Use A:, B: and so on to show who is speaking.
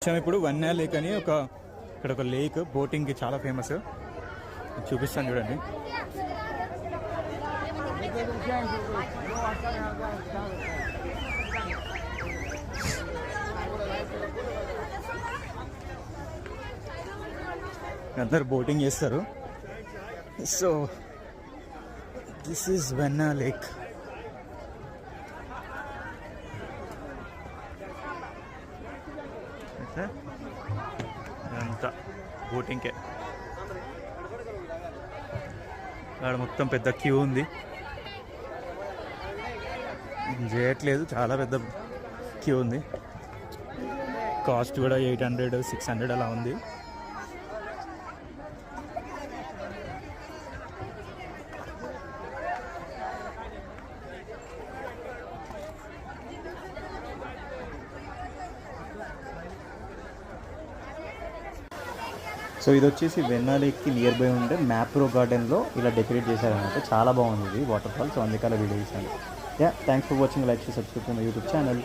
A: వచ్చాము ఇప్పుడు వన్నా లేక్ అని ఇక్కడ ఒక లేక్ బోటింగ్కి చాలా ఫేమస్. చూపిస్తాను చూడండి. అందరు బోటింగ్ చేస్తారు. So this is Venna lake. ఇదంతా బోటింగ్కే. అక్కడ మొత్తం పెద్ద క్యూ ఉంది, చేయట్లేదు, చాలా పెద్ద క్యూ ఉంది. కాస్ట్ కూడా 800, 600 అలా ఉంది. సో ఇది వచ్చేసి వెన్నా లేక్కి నియర్ బై ఉండే మ్యాప్రో గార్డెన్లో ఇలా డెకరేట్ చేశారనమాట. చాలా బాగుంది ఇది వాటర్ ఫాల్. సో అందుకే అలా వీడియో చేశాను. Thanks for watching. Like, subscribe to my YouTube channel.